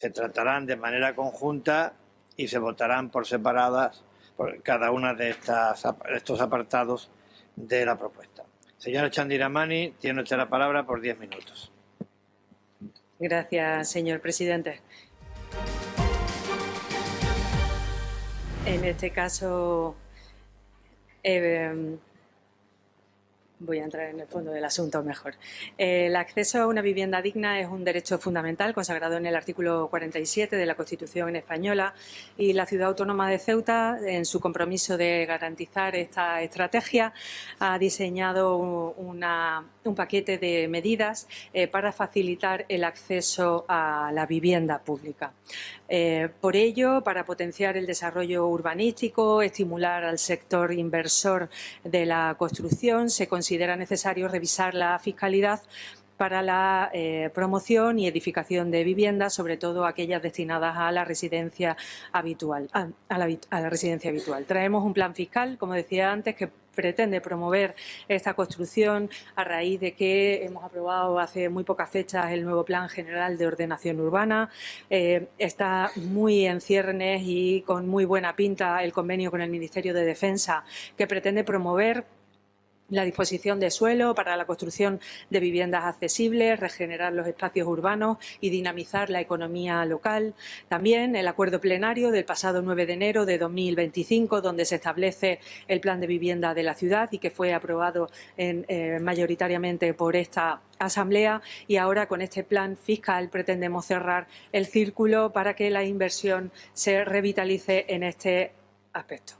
Se tratarán de manera conjunta y se votarán por separadas por cada una de estos apartados de la propuesta. Señora Chandiramani, tiene usted la palabra por 10 minutos. Gracias, señor presidente. En este caso, voy a entrar en el fondo del asunto mejor. El acceso a una vivienda digna es un derecho fundamental consagrado en el artículo 47 de la Constitución española y la Ciudad Autónoma de Ceuta, en su compromiso de garantizar esta estrategia, ha diseñado un paquete de medidas para facilitar el acceso a la vivienda pública. Por ello, para potenciar el desarrollo urbanístico, estimular al sector inversor de la construcción, se considera necesario revisar la fiscalidad para la promoción y edificación de viviendas, sobre todo aquellas destinadas a la residencia habitual. Traemos un plan fiscal, como decía antes, que pretende promover esta construcción a raíz de que hemos aprobado hace muy pocas fechas el nuevo Plan General de Ordenación Urbana. Está muy en ciernes y con muy buena pinta el convenio con el Ministerio de Defensa, que pretende promover la disposición de suelo para la construcción de viviendas accesibles, regenerar los espacios urbanos y dinamizar la economía local. También el acuerdo plenario del pasado 9 de enero de 2025, donde se establece el plan de vivienda de la ciudad y que fue aprobado mayoritariamente por esta Asamblea, y ahora con este plan fiscal pretendemos cerrar el círculo para que la inversión se revitalice en este aspecto.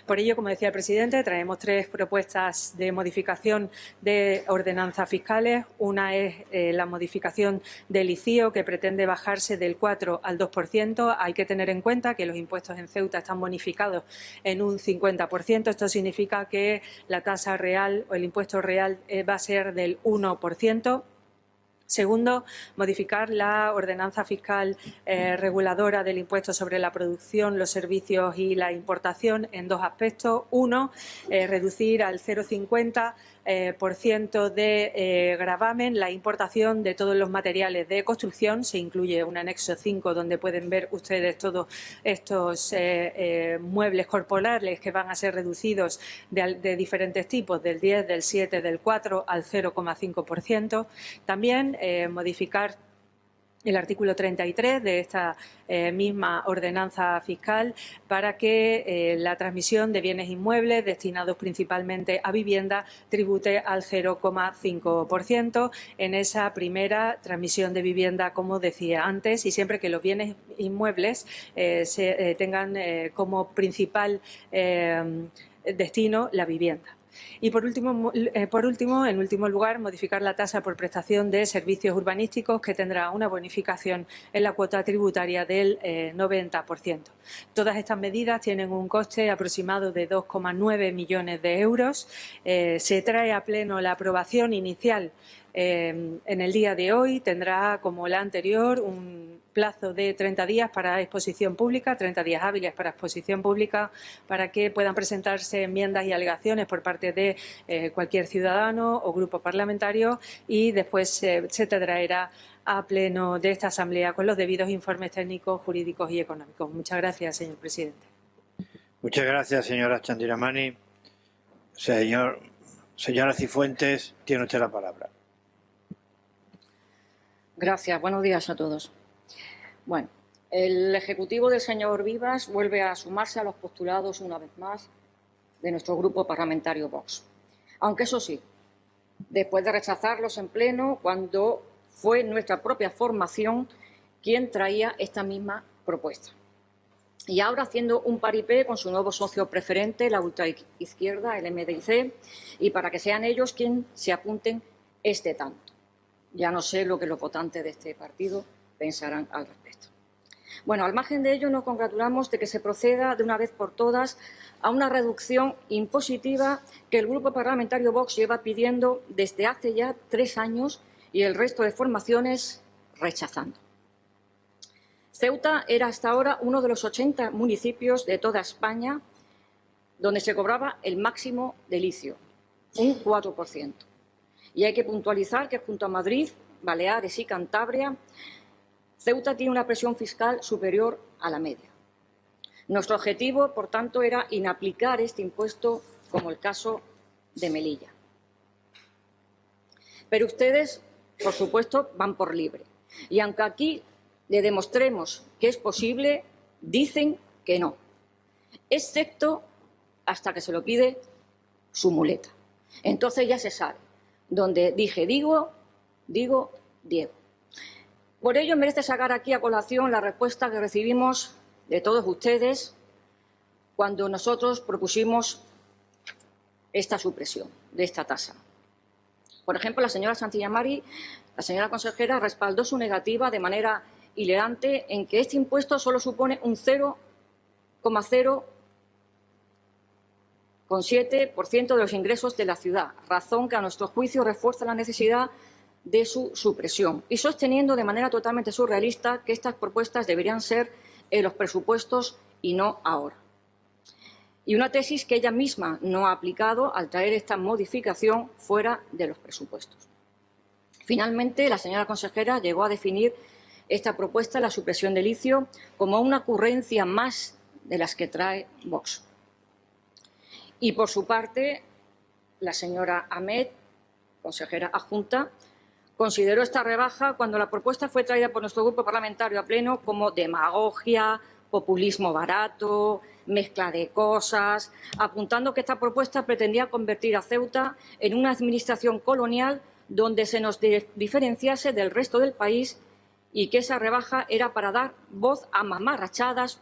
Por ello, como decía el presidente, traemos 3 propuestas de modificación de ordenanzas fiscales. Una es la modificación del ICIO, que pretende bajarse del 4 al 2%. Hay que tener en cuenta que los impuestos en Ceuta están bonificados en un 50%. Esto significa que la tasa real o el impuesto real va a ser del 1%. Segundo, modificar la ordenanza fiscal reguladora del impuesto sobre la producción, los servicios y la importación en 2 aspectos. Uno, reducir al 0,50% de gravamen la importación de todos los materiales de construcción. Se incluye un anexo 5 donde pueden ver ustedes todos estos muebles corporales que van a ser reducidos de diferentes tipos, del 10, del 7, del 4 al 0,5%. También modificar el artículo 33 de esta misma ordenanza fiscal para que la transmisión de bienes inmuebles destinados principalmente a vivienda tribute al 0,5% en esa primera transmisión de vivienda, como decía antes, y siempre que los bienes inmuebles tengan como principal destino la vivienda. Y por último, en último lugar, modificar la tasa por prestación de servicios urbanísticos, que tendrá una bonificación en la cuota tributaria del 90%. Todas estas medidas tienen un coste aproximado de 2,9 millones de euros. Se trae a pleno la aprobación inicial en el día de hoy. Tendrá, como la anterior, un plazo de 30 días para exposición pública, 30 días hábiles para exposición pública, para que puedan presentarse enmiendas y alegaciones por parte de cualquier ciudadano o grupo parlamentario, y después se traerá a pleno de esta Asamblea con los debidos informes técnicos, jurídicos y económicos. Muchas gracias, señor presidente. Muchas gracias, señora Chandiramani. Señora Cifuentes, tiene usted la palabra. Gracias. Buenos días a todos. Bueno, el Ejecutivo del señor Vivas vuelve a sumarse a los postulados, una vez más, de nuestro grupo parlamentario Vox. Aunque eso sí, después de rechazarlos en pleno, cuando fue nuestra propia formación quien traía esta misma propuesta. Y ahora haciendo un paripé con su nuevo socio preferente, la ultraizquierda, el MDIC, y para que sean ellos quienes se apunten este tanto. Ya no sé lo que los votantes de este partido pensarán al respecto. Bueno, al margen de ello, nos congratulamos de que se proceda de una vez por todas a una reducción impositiva que el Grupo Parlamentario Vox lleva pidiendo desde hace ya 3 años y el resto de formaciones rechazando. Ceuta era hasta ahora uno de los 80 municipios de toda España donde se cobraba el máximo del ICIO, un 4%. Y hay que puntualizar que junto a Madrid, Baleares y Cantabria, Ceuta tiene una presión fiscal superior a la media. Nuestro objetivo, por tanto, era inaplicar este impuesto como el caso de Melilla. Pero ustedes, por supuesto, van por libre. Y aunque aquí le demostremos que es posible, dicen que no, excepto hasta que se lo pide su muleta. Entonces ya se sabe, donde dije digo, Diego. Por ello merece sacar aquí a colación la respuesta que recibimos de todos ustedes cuando nosotros propusimos esta supresión de esta tasa. Por ejemplo, la señora Santillana, la señora consejera, respaldó su negativa de manera hilarante en que este impuesto solo supone un 0,7% de los ingresos de la ciudad, razón que a nuestro juicio refuerza la necesidad de su supresión, y sosteniendo de manera totalmente surrealista que estas propuestas deberían ser en los presupuestos y no ahora. Y una tesis que ella misma no ha aplicado al traer esta modificación fuera de los presupuestos. Finalmente, la señora consejera llegó a definir esta propuesta, la supresión del ICIO, como una ocurrencia más de las que trae Vox. Y, por su parte, la señora Ahmed, consejera adjunta, consideró esta rebaja cuando la propuesta fue traída por nuestro grupo parlamentario a pleno como demagogia, populismo barato, mezcla de cosas, apuntando que esta propuesta pretendía convertir a Ceuta en una administración colonial donde se nos diferenciase del resto del país y que esa rebaja era para dar voz a mamarrachadas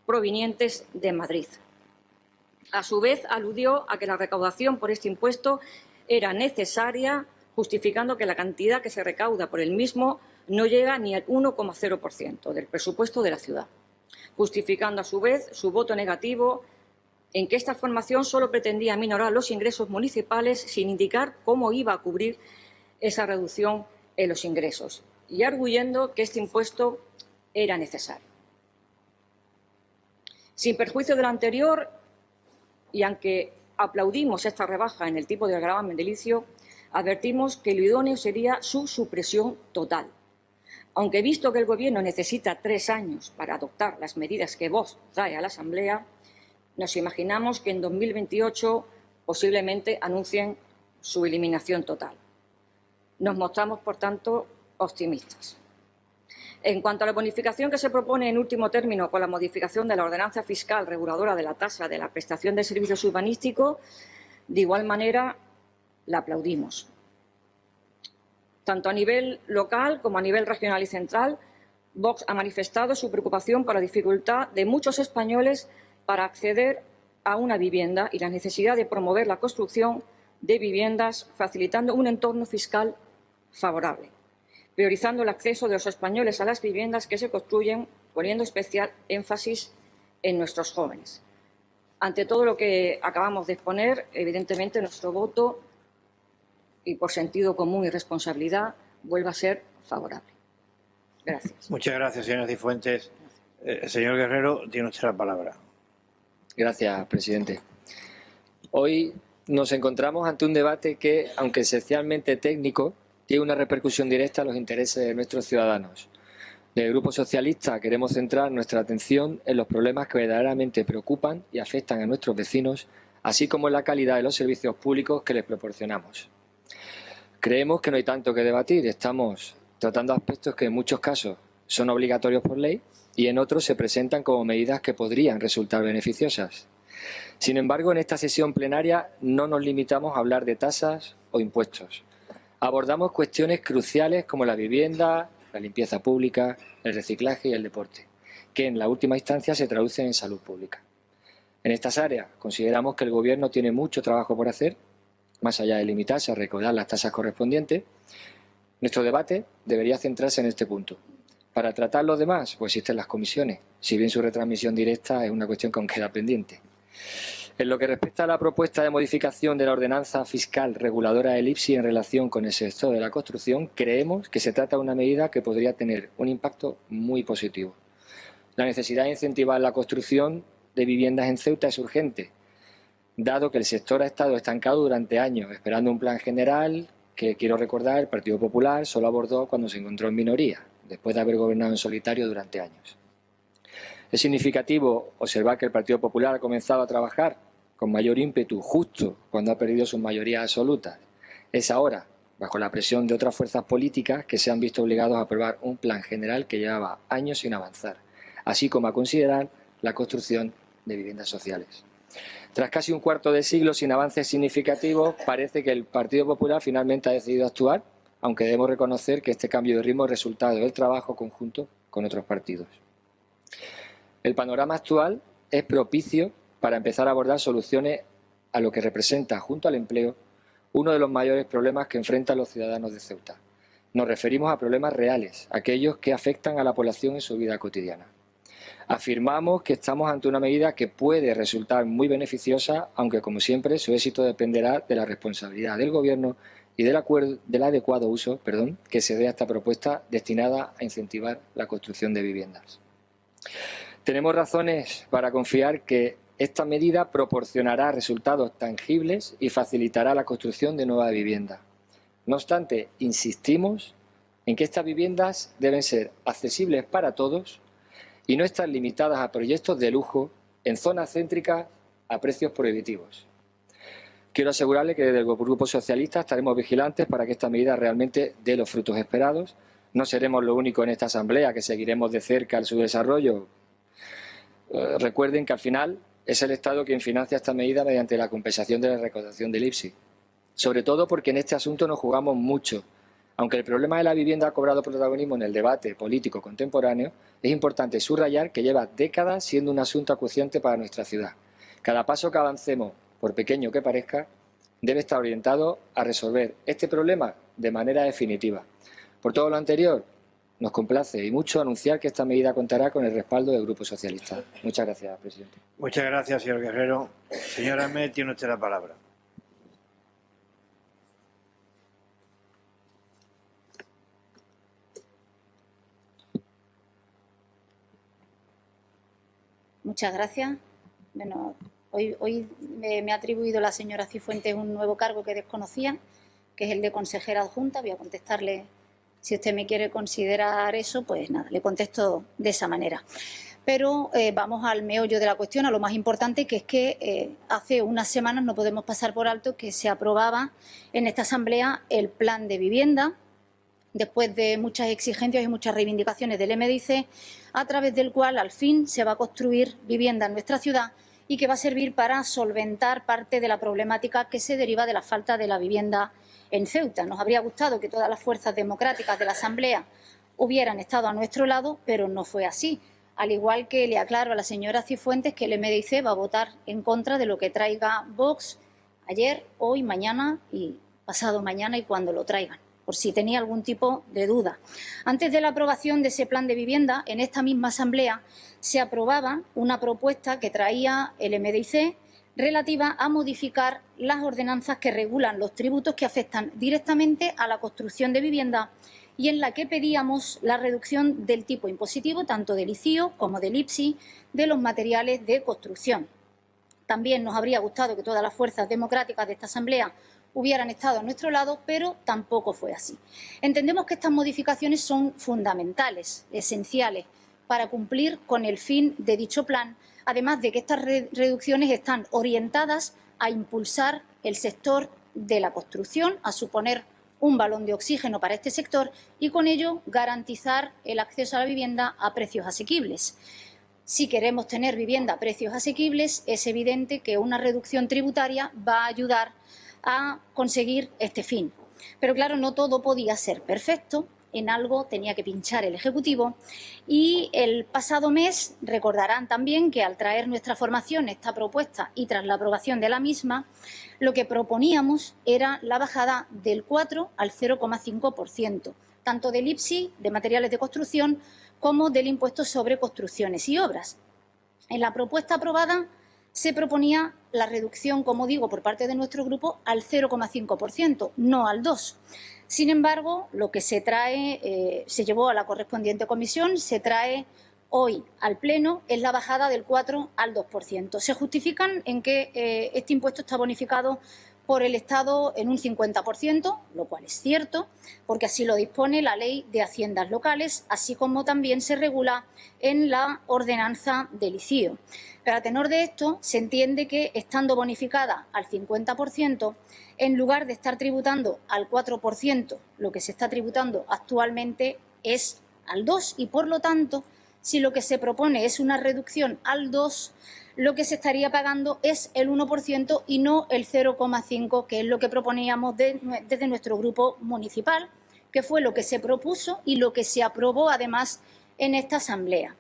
provenientes de Madrid. A su vez, aludió a que la recaudación por este impuesto era necesaria, justificando que la cantidad que se recauda por el mismo no llega ni al 1,0% del presupuesto de la ciudad, justificando a su vez su voto negativo en que esta formación solo pretendía minorar los ingresos municipales sin indicar cómo iba a cubrir esa reducción en los ingresos y arguyendo que este impuesto era necesario. Sin perjuicio de lo anterior, y aunque aplaudimos esta rebaja en el tipo de gravamen del ICIO, advertimos que lo idóneo sería su supresión total. Aunque visto que el Gobierno necesita 3 años para adoptar las medidas que Vox trae a la Asamblea, nos imaginamos que en 2028 posiblemente anuncien su eliminación total. Nos mostramos, por tanto, optimistas. En cuanto a la bonificación que se propone en último término con la modificación de la ordenanza fiscal reguladora de la tasa de la prestación de servicios urbanísticos, de igual manera la aplaudimos. Tanto a nivel local como a nivel regional y central, Vox ha manifestado su preocupación por la dificultad de muchos españoles para acceder a una vivienda y la necesidad de promover la construcción de viviendas facilitando un entorno fiscal favorable, priorizando el acceso de los españoles a las viviendas que se construyen, poniendo especial énfasis en nuestros jóvenes. Ante todo lo que acabamos de exponer, evidentemente nuestro voto, y por sentido común y responsabilidad, vuelve a ser favorable. Gracias. Muchas gracias, señora Cifuentes. Señor Guerrero, tiene usted la palabra. Gracias, presidente. Hoy nos encontramos ante un debate que, aunque esencialmente técnico, tiene una repercusión directa a los intereses de nuestros ciudadanos. Desde el Grupo Socialista queremos centrar nuestra atención en los problemas que verdaderamente preocupan y afectan a nuestros vecinos, así como en la calidad de los servicios públicos que les proporcionamos. Creemos que no hay tanto que debatir, estamos tratando aspectos que en muchos casos son obligatorios por ley y en otros se presentan como medidas que podrían resultar beneficiosas. Sin embargo, en esta sesión plenaria no nos limitamos a hablar de tasas o impuestos. Abordamos cuestiones cruciales como la vivienda, la limpieza pública, el reciclaje y el deporte, que en la última instancia se traducen en salud pública. En estas áreas consideramos que el Gobierno tiene mucho trabajo por hacer, más allá de limitarse a recaudar las tasas correspondientes. Nuestro debate debería centrarse en este punto. Para tratar los demás, pues existen las comisiones, si bien su retransmisión directa es una cuestión que aún queda pendiente. En lo que respecta a la propuesta de modificación de la ordenanza fiscal reguladora del IPSI en relación con el sector de la construcción, creemos que se trata de una medida que podría tener un impacto muy positivo. La necesidad de incentivar la construcción de viviendas en Ceuta es urgente, dado que el sector ha estado estancado durante años, esperando un plan general que, quiero recordar, el Partido Popular solo abordó cuando se encontró en minoría, después de haber gobernado en solitario durante años. Es significativo observar que el Partido Popular ha comenzado a trabajar con mayor ímpetu justo cuando ha perdido sus mayorías absolutas. Es ahora, bajo la presión de otras fuerzas políticas, que se han visto obligados a aprobar un plan general que llevaba años sin avanzar, así como a considerar la construcción de viviendas sociales. Tras casi un cuarto de siglo sin avances significativos, parece que el Partido Popular finalmente ha decidido actuar, aunque debemos reconocer que este cambio de ritmo es resultado del trabajo conjunto con otros partidos. El panorama actual es propicio para empezar a abordar soluciones a lo que representa, junto al empleo, uno de los mayores problemas que enfrentan los ciudadanos de Ceuta. Nos referimos a problemas reales, aquellos que afectan a la población en su vida cotidiana. Afirmamos que estamos ante una medida que puede resultar muy beneficiosa, aunque, como siempre, su éxito dependerá de la responsabilidad del Gobierno y del adecuado uso que se dé a esta propuesta destinada a incentivar la construcción de viviendas. Tenemos razones para confiar que esta medida proporcionará resultados tangibles y facilitará la construcción de nueva vivienda. No obstante, insistimos en que estas viviendas deben ser accesibles para todos y no estar limitadas a proyectos de lujo en zonas céntricas a precios prohibitivos. Quiero asegurarle que desde el Grupo Socialista estaremos vigilantes para que esta medida realmente dé los frutos esperados. No seremos lo único en esta Asamblea que seguiremos de cerca su desarrollo. Recuerden que al final es el Estado quien financia esta medida mediante la compensación de la recaudación del IPSI. Sobre todo porque en este asunto nos jugamos mucho. Aunque el problema de la vivienda ha cobrado protagonismo en el debate político contemporáneo, es importante subrayar que lleva décadas siendo un asunto acuciante para nuestra ciudad. Cada paso que avancemos, por pequeño que parezca, debe estar orientado a resolver este problema de manera definitiva. Por todo lo anterior, nos complace y mucho anunciar que esta medida contará con el respaldo del Grupo Socialista. Muchas gracias, presidente. Muchas gracias, señor Guerrero. Señora Ahmed, tiene usted la palabra. Muchas gracias. Bueno, hoy me ha atribuido la señora Cifuentes un nuevo cargo que desconocía, que es el de consejera adjunta. Voy a contestarle, si usted me quiere considerar eso, pues nada, le contesto de esa manera. Pero vamos al meollo de la cuestión, a lo más importante, que es que hace unas semanas no podemos pasar por alto que se aprobaba en esta Asamblea el plan de vivienda, después de muchas exigencias y muchas reivindicaciones del MDIC, a través del cual al fin se va a construir vivienda en nuestra ciudad y que va a servir para solventar parte de la problemática que se deriva de la falta de la vivienda en Ceuta. Nos habría gustado que todas las fuerzas democráticas de la Asamblea hubieran estado a nuestro lado, pero no fue así. Al igual que le aclaro a la señora Cifuentes que el MDIC va a votar en contra de lo que traiga Vox ayer, hoy, mañana y pasado mañana y cuando lo traigan, por si tenía algún tipo de duda. Antes de la aprobación de ese plan de vivienda, en esta misma Asamblea se aprobaba una propuesta que traía el MDIC relativa a modificar las ordenanzas que regulan los tributos que afectan directamente a la construcción de vivienda y en la que pedíamos la reducción del tipo impositivo, tanto del ICIO como del IPSI, de los materiales de construcción. También nos habría gustado que todas las fuerzas democráticas de esta Asamblea hubieran estado a nuestro lado, pero tampoco fue así. Entendemos que estas modificaciones son fundamentales, esenciales, para cumplir con el fin de dicho plan, además de que estas reducciones están orientadas a impulsar el sector de la construcción, a suponer un balón de oxígeno para este sector y con ello garantizar el acceso a la vivienda a precios asequibles. Si queremos tener vivienda a precios asequibles, es evidente que una reducción tributaria va a ayudar a conseguir este fin. Pero claro, no todo podía ser perfecto, en algo tenía que pinchar el Ejecutivo y el pasado mes recordarán también que al traer nuestra formación esta propuesta y tras la aprobación de la misma, lo que proponíamos era la bajada del 4 al 0,5%, tanto del IPSI, de materiales de construcción, como del impuesto sobre construcciones y obras. En la propuesta aprobada se proponía la reducción, como digo, por parte de nuestro grupo al 0,5%, no al 2%. Sin embargo, lo que se trae, se llevó a la correspondiente comisión, se trae hoy al Pleno, es la bajada del 4 al 2%. Se justifican en que este impuesto está bonificado por el Estado en un 50%, lo cual es cierto, porque así lo dispone la Ley de Haciendas Locales, así como también se regula en la Ordenanza del ICIO. Pero a tenor de esto, se entiende que, estando bonificada al 50%, en lugar de estar tributando al 4%, lo que se está tributando actualmente es al 2%, y por lo tanto, si lo que se propone es una reducción al 2%, lo que se estaría pagando es el 1% y no el 0,5%, que es lo que proponíamos desde nuestro grupo municipal, que fue lo que se propuso y lo que se aprobó además en esta asamblea.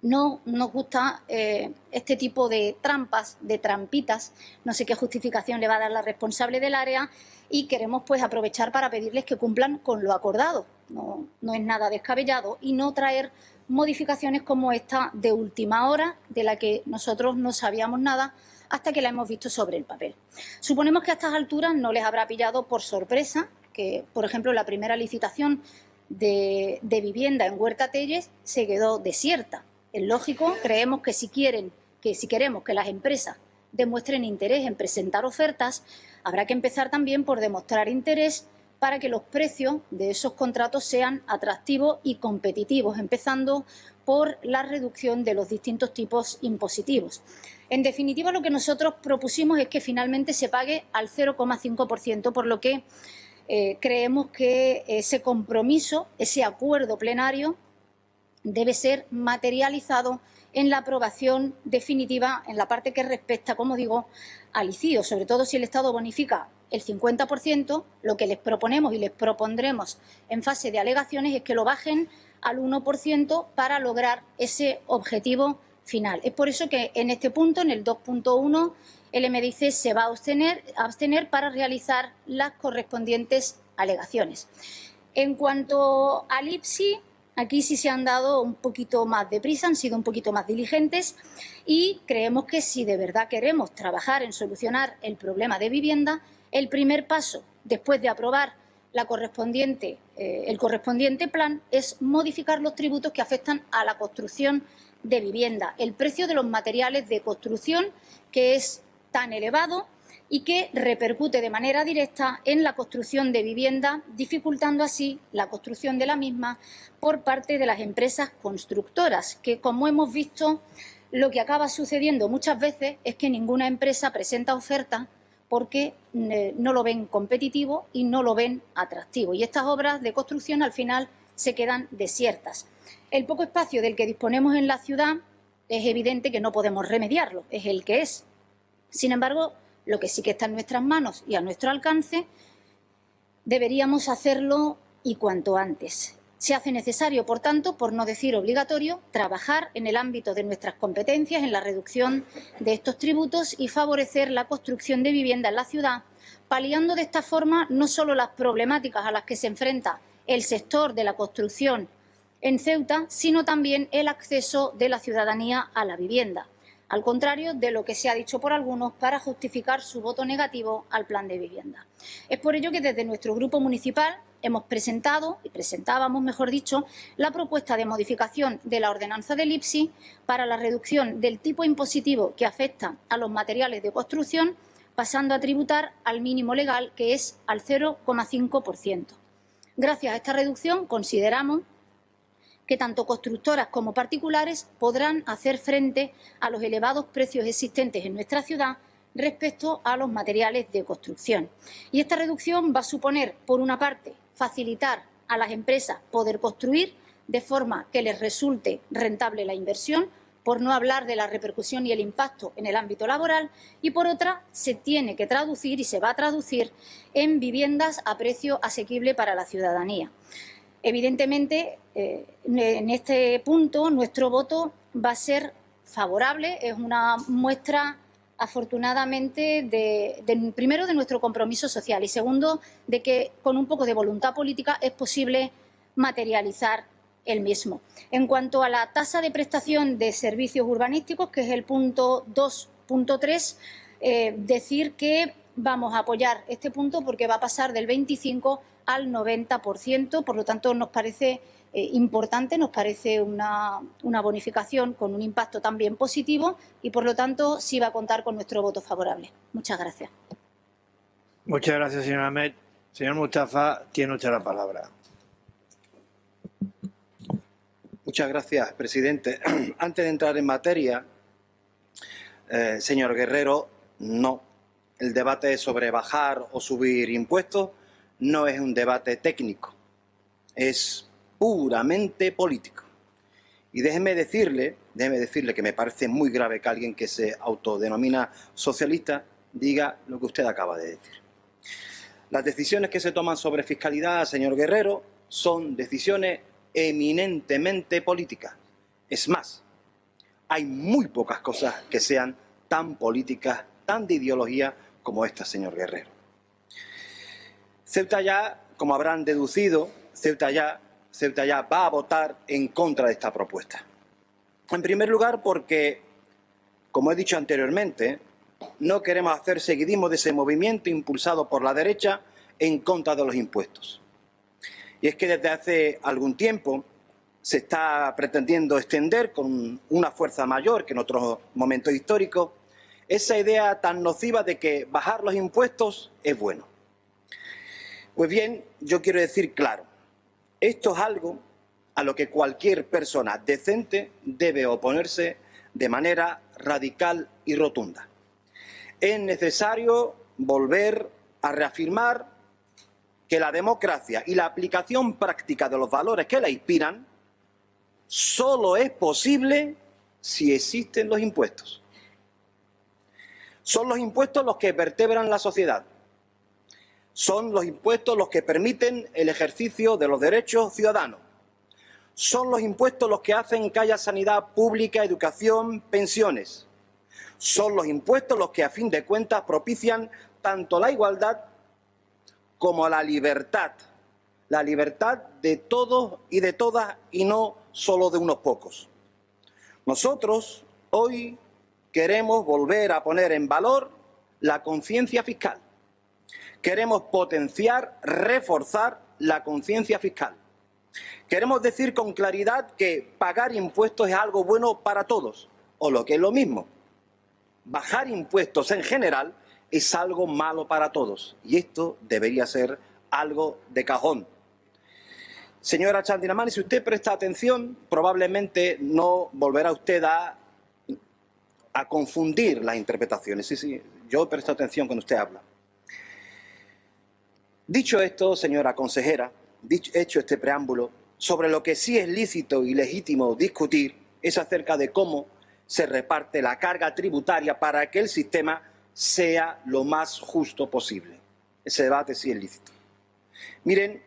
No nos gusta este tipo de trampas, de trampitas, no sé qué justificación le va a dar la responsable del área, y queremos pues aprovechar para pedirles que cumplan con lo acordado. No es nada descabellado, y no traer modificaciones como esta de última hora, de la que nosotros no sabíamos nada hasta que la hemos visto sobre el papel. Suponemos que a estas alturas no les habrá pillado por sorpresa que, por ejemplo, la primera licitación de vivienda en Huerta Telles se quedó desierta. Es lógico, creemos que si queremos que las empresas demuestren interés en presentar ofertas, habrá que empezar también por demostrar interés para que los precios de esos contratos sean atractivos y competitivos, empezando por la reducción de los distintos tipos impositivos. En definitiva, lo que nosotros propusimos es que finalmente se pague al 0,5%, por lo que creemos que ese compromiso, ese acuerdo plenario, debe ser materializado en la aprobación definitiva en la parte que respecta, como digo, al ICIO, sobre todo si el Estado bonifica el 50%, lo que les proponemos y les propondremos en fase de alegaciones es que lo bajen al 1% para lograr ese objetivo final. Es por eso que en este punto, en el 2.1, el MDIC se va a abstener para realizar las correspondientes alegaciones. En cuanto al IPSI, aquí sí se han dado un poquito más de prisa, han sido un poquito más diligentes, y creemos que si de verdad queremos trabajar en solucionar el problema de vivienda, el primer paso, después de aprobar el correspondiente plan, es modificar los tributos que afectan a la construcción de vivienda, el precio de los materiales de construcción, que es tan elevado y que repercute de manera directa en la construcción de vivienda, dificultando así la construcción de la misma por parte de las empresas constructoras, que, como hemos visto, lo que acaba sucediendo muchas veces es que ninguna empresa presenta oferta porque no lo ven competitivo y no lo ven atractivo. Y estas obras de construcción al final se quedan desiertas. El poco espacio del que disponemos en la ciudad es evidente que no podemos remediarlo, es el que es. Sin embargo, lo que sí que está en nuestras manos y a nuestro alcance, deberíamos hacerlo y cuanto antes. Se hace necesario, por tanto, por no decir obligatorio, trabajar en el ámbito de nuestras competencias en la reducción de estos tributos y favorecer la construcción de vivienda en la ciudad, paliando de esta forma no solo las problemáticas a las que se enfrenta el sector de la construcción en Ceuta, sino también el acceso de la ciudadanía a la vivienda, al contrario de lo que se ha dicho por algunos para justificar su voto negativo al plan de vivienda. Es por ello que desde nuestro grupo municipal hemos presentábamos, mejor dicho, la propuesta de modificación de la ordenanza del IPSI para la reducción del tipo impositivo que afecta a los materiales de construcción, pasando a tributar al mínimo legal, que es al 0,5%. Gracias a esta reducción, consideramos que tanto constructoras como particulares podrán hacer frente a los elevados precios existentes en nuestra ciudad respecto a los materiales de construcción. Y esta reducción va a suponer, por una parte, facilitar a las empresas poder construir de forma que les resulte rentable la inversión, por no hablar de la repercusión y el impacto en el ámbito laboral, y por otra, se tiene que traducir y se va a traducir en viviendas a precio asequible para la ciudadanía. Evidentemente, en este punto nuestro voto va a ser favorable, es una muestra afortunadamente primero de nuestro compromiso social y segundo de que con un poco de voluntad política es posible materializar el mismo. En cuanto a la tasa de prestación de servicios urbanísticos, que es el punto 2.3, decir que vamos a apoyar este punto porque va a pasar del 25 al 90%, por lo tanto nos parece importante, nos parece una bonificación con un impacto también positivo y por lo tanto sí va a contar con nuestro voto favorable. Muchas gracias. Muchas gracias, señor Ahmed. Señor Mustafa, tiene usted la palabra. Muchas gracias, presidente. Antes de entrar en materia, señor Guerrero, no. El debate sobre bajar o subir impuestos no es un debate técnico, es puramente político. Y déjeme decirle que me parece muy grave que alguien que se autodenomina socialista diga lo que usted acaba de decir. Las decisiones que se toman sobre fiscalidad, señor Guerrero, son decisiones eminentemente políticas. Es más, hay muy pocas cosas que sean tan políticas, tan de ideología como esta, señor Guerrero. Ceuta ya, como habrán deducido, Ceuta ya va a votar en contra de esta propuesta. En primer lugar porque, como he dicho anteriormente, no queremos hacer seguidismo de ese movimiento impulsado por la derecha en contra de los impuestos. Y es que desde hace algún tiempo se está pretendiendo extender con una fuerza mayor que en otros momentos históricos esa idea tan nociva de que bajar los impuestos es bueno. Pues bien, yo quiero decir claro, esto es algo a lo que cualquier persona decente debe oponerse de manera radical y rotunda. Es necesario volver a reafirmar que la democracia y la aplicación práctica de los valores que la inspiran solo es posible si existen los impuestos. Son los impuestos los que vertebran la sociedad. Son los impuestos los que permiten el ejercicio de los derechos ciudadanos. Son los impuestos los que hacen que haya sanidad pública, educación, pensiones. Son los impuestos los que a fin de cuentas propician tanto la igualdad como la libertad de todos y de todas y no solo de unos pocos. Nosotros hoy queremos volver a poner en valor la conciencia fiscal. Queremos potenciar, reforzar la conciencia fiscal. Queremos decir con claridad que pagar impuestos es algo bueno para todos, o lo que es lo mismo, bajar impuestos en general es algo malo para todos, y esto debería ser algo de cajón. Señora Chandiramani, si usted presta atención, probablemente no volverá usted a confundir las interpretaciones. Sí, yo presto atención cuando usted habla. Dicho esto, señora consejera, hecho este preámbulo, sobre lo que sí es lícito y legítimo discutir es acerca de cómo se reparte la carga tributaria para que el sistema sea lo más justo posible. Ese debate sí es lícito. Miren,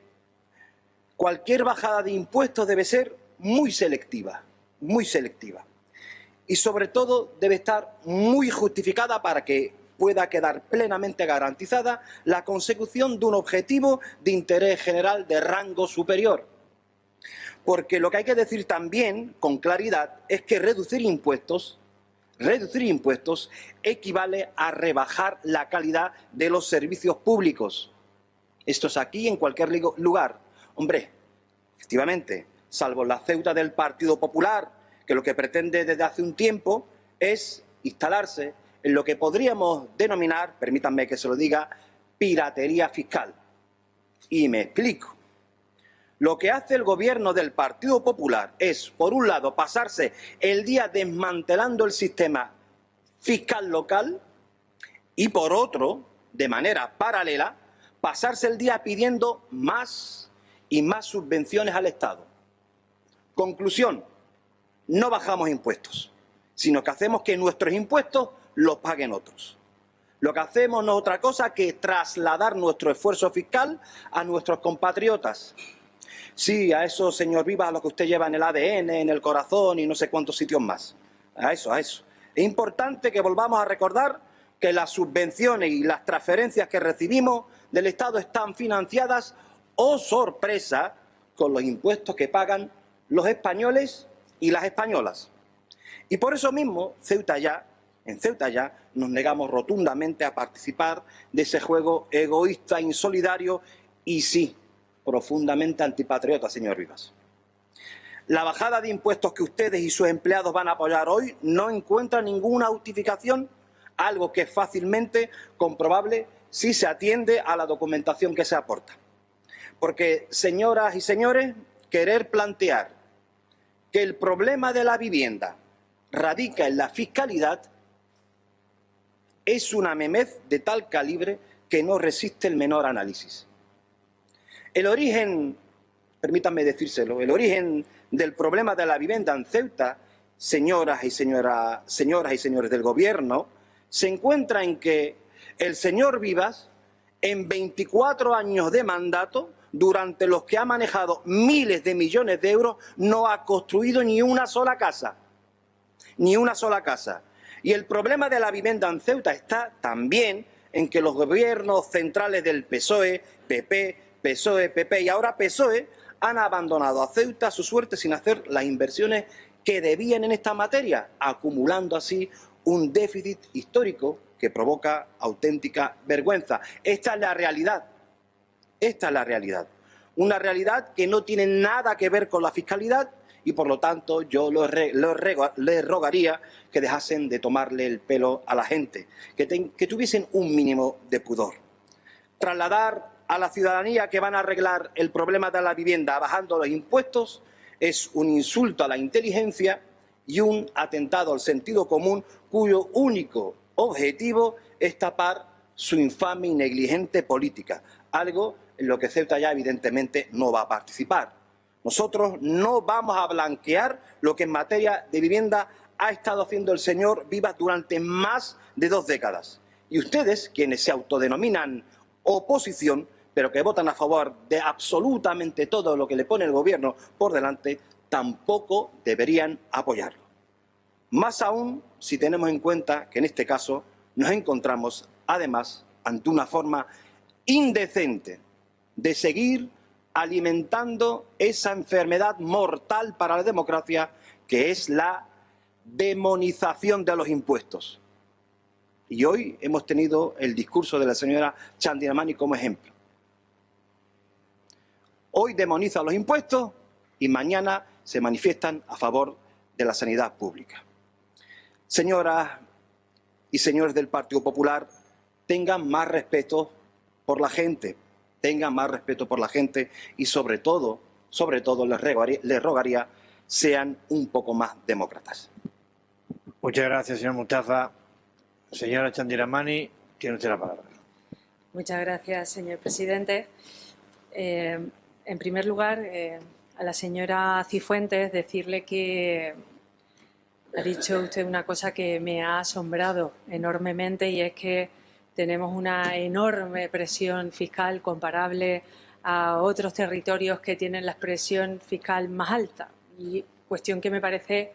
cualquier bajada de impuestos debe ser muy selectiva, y sobre todo debe estar muy justificada para que pueda quedar plenamente garantizada la consecución de un objetivo de interés general de rango superior. Porque lo que hay que decir también, con claridad, es que reducir impuestos equivale a rebajar la calidad de los servicios públicos. Esto es aquí en cualquier lugar. Hombre, efectivamente, salvo la Ceuta del Partido Popular, que lo que pretende desde hace un tiempo es instalarse en lo que podríamos denominar, permítanme que se lo diga, piratería fiscal. Y me explico. Lo que hace el gobierno del Partido Popular es, por un lado, pasarse el día desmantelando el sistema fiscal local y, por otro, de manera paralela, pasarse el día pidiendo más y más subvenciones al Estado. Conclusión, no bajamos impuestos, sino que hacemos que nuestros impuestos los paguen otros. Lo que hacemos no es otra cosa que trasladar nuestro esfuerzo fiscal a nuestros compatriotas. Sí, a eso, señor Vivas, a lo que usted lleva en el ADN, en el corazón y no sé cuántos sitios más. A eso. Es importante que volvamos a recordar que las subvenciones y las transferencias que recibimos del Estado están financiadas, oh sorpresa, con los impuestos que pagan los españoles y las españolas. Y por eso mismo, en Ceuta ya nos negamos rotundamente a participar de ese juego egoísta, insolidario y sí, profundamente antipatriota, señor Vivas. La bajada de impuestos que ustedes y sus empleados van a apoyar hoy no encuentra ninguna justificación, algo que es fácilmente comprobable si se atiende a la documentación que se aporta. Porque, señoras y señores, querer plantear que el problema de la vivienda radica en la fiscalidad es una memez de tal calibre que no resiste el menor análisis. El origen, permítanme decírselo, el origen del problema de la vivienda en Ceuta, señoras y señores del Gobierno, se encuentra en que el señor Vivas, en 24 años de mandato, durante los que ha manejado miles de millones de euros, no ha construido ni una sola casa. Ni una sola casa. Y el problema de la vivienda en Ceuta está también en que los gobiernos centrales del PSOE, PP, PSOE, PP y ahora PSOE han abandonado a Ceuta a su suerte sin hacer las inversiones que debían en esta materia, acumulando así un déficit histórico que provoca auténtica vergüenza. Esta es la realidad. Esta es la realidad. Una realidad que no tiene nada que ver con la fiscalidad y, por lo tanto, yo les rogaría que dejasen de tomarle el pelo a la gente, que tuviesen un mínimo de pudor. Trasladar a la ciudadanía que van a arreglar el problema de la vivienda bajando los impuestos es un insulto a la inteligencia y un atentado al sentido común cuyo único objetivo es tapar su infame y negligente política, algo en lo que Ceuta ya evidentemente no va a participar. Nosotros no vamos a blanquear lo que en materia de vivienda ha estado haciendo el señor Vivas durante más de 2 décadas. Y ustedes, quienes se autodenominan oposición, pero que votan a favor de absolutamente todo lo que le pone el Gobierno por delante, tampoco deberían apoyarlo. Más aún si tenemos en cuenta que en este caso nos encontramos, además, ante una forma indecente de seguir alimentando esa enfermedad mortal para la democracia que es la demonización de los impuestos. Y hoy hemos tenido el discurso de la señora Chandiramani como ejemplo. Hoy demoniza los impuestos y mañana se manifiestan a favor de la sanidad pública. Señoras y señores del Partido Popular, tengan más respeto por la gente, tengan más respeto por la gente y sobre todo les rogaría sean un poco más demócratas. Muchas gracias, señor Mustafa. Señora Chandiramani, tiene usted la palabra. Muchas gracias, señor presidente. En primer lugar, a la señora Cifuentes decirle que ha dicho usted una cosa que me ha asombrado enormemente y es que tenemos una enorme presión fiscal comparable a otros territorios que tienen la presión fiscal más alta. Y cuestión que me parece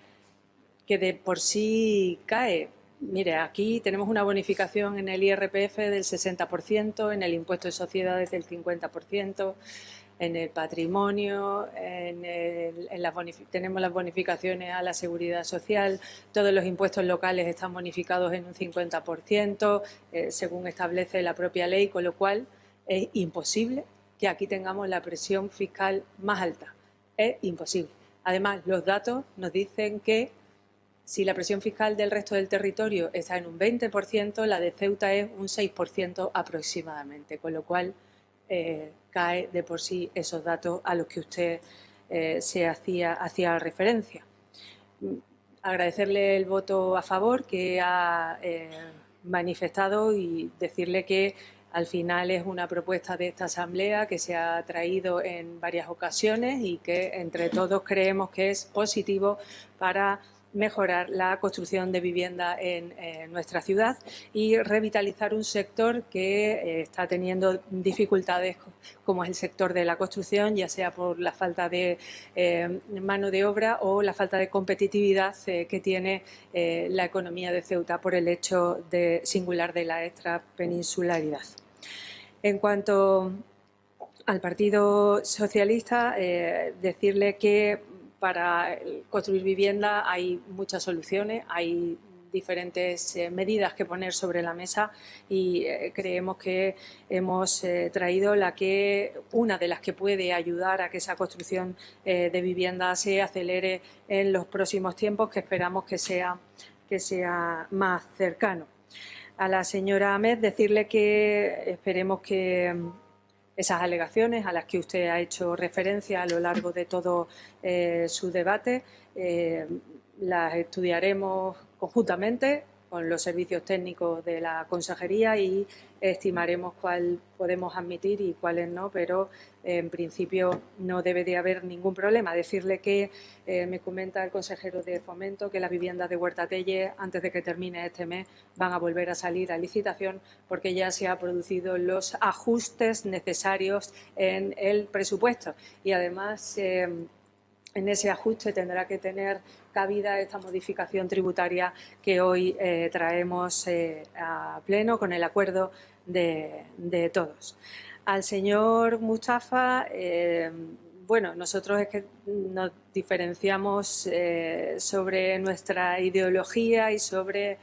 que de por sí cae. Mire, aquí tenemos una bonificación en el IRPF del 60%, en el impuesto de sociedades del 50%, en el patrimonio, tenemos las bonificaciones a la seguridad social, todos los impuestos locales están bonificados en un 50%, según establece la propia ley, con lo cual es imposible que aquí tengamos la presión fiscal más alta. Es imposible. Además, los datos nos dicen que si la presión fiscal del resto del territorio está en un 20%, la de Ceuta es un 6% aproximadamente, con lo cual cae de por sí esos datos a los que usted se hacía referencia. Agradecerle el voto a favor que ha manifestado y decirle que al final es una propuesta de esta Asamblea que se ha traído en varias ocasiones y que entre todos creemos que es positivo para mejorar la construcción de vivienda en nuestra ciudad y revitalizar un sector que está teniendo dificultades como es el sector de la construcción, ya sea por la falta de mano de obra o la falta de competitividad que tiene la economía de Ceuta por el hecho singular de la extrapeninsularidad. En cuanto al Partido Socialista, decirle que para construir vivienda hay muchas soluciones, hay diferentes medidas que poner sobre la mesa y creemos que hemos traído una de las que puede ayudar a que esa construcción de vivienda se acelere en los próximos tiempos, que esperamos que sea más cercano. A la señora Ahmed decirle que esperemos que esas alegaciones a las que usted ha hecho referencia a lo largo de todo su debate las estudiaremos conjuntamente con los servicios técnicos de la Consejería y estimaremos cuál podemos admitir y cuáles no, pero en principio no debe de haber ningún problema. Decirle que me comenta el consejero de Fomento que las viviendas de Huerta Tellez, antes de que termine este mes, van a volver a salir a licitación porque ya se han producido los ajustes necesarios en el presupuesto y además en ese ajuste tendrá que tener cabida esta modificación tributaria que hoy traemos a pleno con el acuerdo de todos. Al señor Mustafa, bueno, nosotros es que nos diferenciamos sobre nuestra ideología y sobre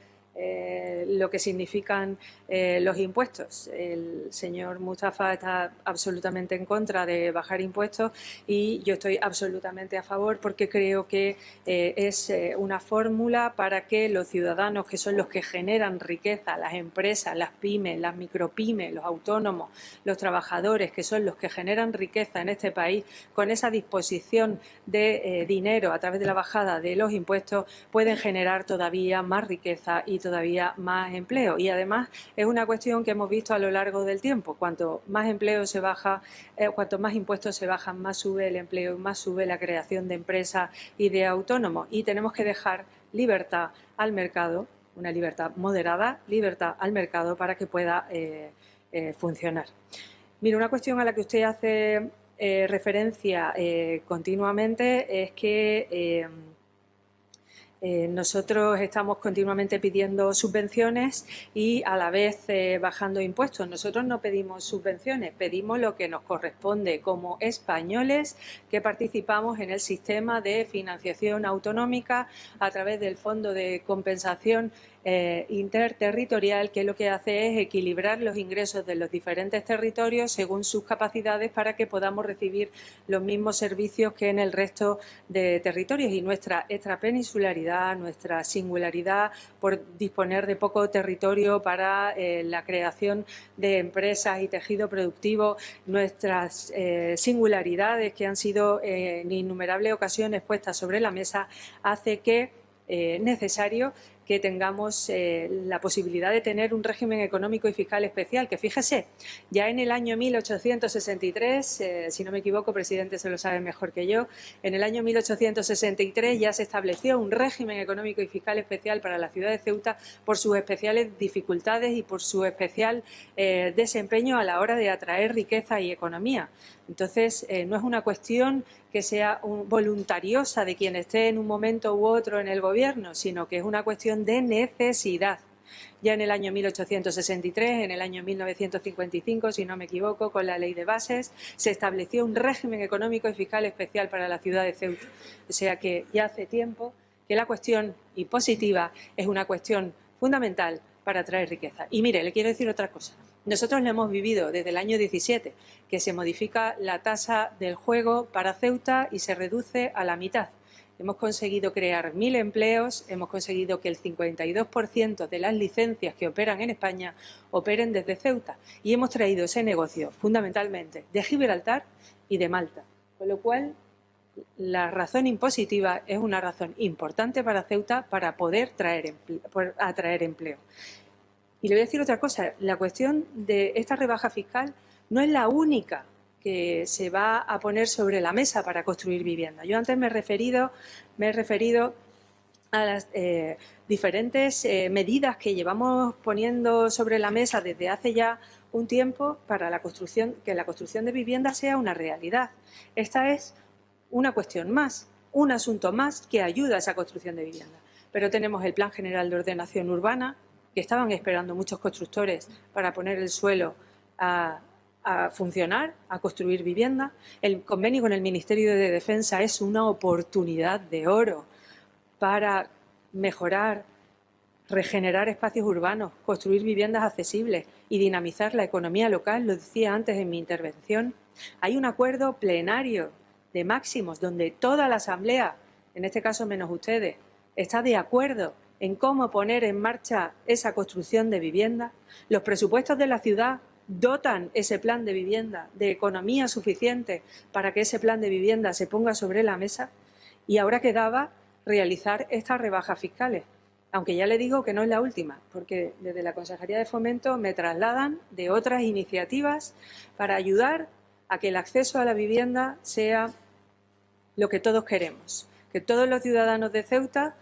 lo que significan los impuestos. El señor Mustafa está absolutamente en contra de bajar impuestos y yo estoy absolutamente a favor porque creo que es una fórmula para que los ciudadanos, que son los que generan riqueza, las empresas, las pymes, las micropymes, los autónomos, los trabajadores, que son los que generan riqueza en este país, con esa disposición de dinero a través de la bajada de los impuestos, pueden generar todavía más riqueza y todavía más empleo. Y además es una cuestión que hemos visto a lo largo del tiempo. Cuanto más empleo se baja, cuanto más impuestos se bajan, más sube el empleo, más sube la creación de empresas y de autónomos. Y tenemos que dejar libertad al mercado, una libertad moderada, libertad al mercado para que pueda funcionar. Mira, una cuestión a la que usted hace referencia continuamente es que nosotros estamos continuamente pidiendo subvenciones y a la vez bajando impuestos. Nosotros no pedimos subvenciones, pedimos lo que nos corresponde como españoles que participamos en el sistema de financiación autonómica a través del Fondo de Compensación interterritorial, que lo que hace es equilibrar los ingresos de los diferentes territorios según sus capacidades para que podamos recibir los mismos servicios que en el resto de territorios. Y nuestra extrapeninsularidad, nuestra singularidad por disponer de poco territorio para la creación de empresas y tejido productivo, nuestras singularidades que han sido en innumerables ocasiones puestas sobre la mesa, hace que necesario que tengamos la posibilidad de tener un régimen económico y fiscal especial, que fíjese, ya en el año 1863, si no me equivoco, presidente se lo sabe mejor que yo, en el año 1863 ya se estableció un régimen económico y fiscal especial para la ciudad de Ceuta por sus especiales dificultades y por su especial desempeño a la hora de atraer riqueza y economía. Entonces, no es una cuestión que sea voluntariosa de quien esté en un momento u otro en el gobierno, sino que es una cuestión de necesidad. Ya en el año 1863, en el año 1955, si no me equivoco, con la Ley de Bases, se estableció un régimen económico y fiscal especial para la ciudad de Ceuta. O sea que ya hace tiempo que la cuestión impositiva es una cuestión fundamental para atraer riqueza. Y mire, le quiero decir otra cosa. Nosotros lo hemos vivido desde el año 17, que se modifica la tasa del juego para Ceuta y se reduce a la mitad. Hemos conseguido crear 1.000 empleos, hemos conseguido que el 52% de las licencias que operan en España operen desde Ceuta y hemos traído ese negocio fundamentalmente de Gibraltar y de Malta. Con lo cual, la razón impositiva es una razón importante para Ceuta para poder atraer empleo. Y le voy a decir otra cosa, la cuestión de esta rebaja fiscal no es la única que se va a poner sobre la mesa para construir vivienda. Yo antes me he referido a las diferentes medidas que llevamos poniendo sobre la mesa desde hace ya un tiempo para que la construcción de vivienda sea una realidad. Esta es una cuestión más, un asunto más que ayuda a esa construcción de vivienda. Pero tenemos el Plan General de Ordenación Urbana, que estaban esperando muchos constructores para poner el suelo a funcionar, a construir vivienda. El convenio con el Ministerio de Defensa es una oportunidad de oro para mejorar, regenerar espacios urbanos, construir viviendas accesibles y dinamizar la economía local, lo decía antes en mi intervención. Hay un acuerdo plenario de máximos donde toda la Asamblea, en este caso menos ustedes, está de acuerdo en cómo poner en marcha esa construcción de vivienda. Los presupuestos de la ciudad dotan ese plan de vivienda de economía suficiente para que ese plan de vivienda se ponga sobre la mesa, y ahora quedaba realizar estas rebajas fiscales. Aunque ya le digo que no es la última, porque desde la Consejería de Fomento me trasladan de otras iniciativas para ayudar a que el acceso a la vivienda sea lo que todos queremos, que todos los ciudadanos de Ceuta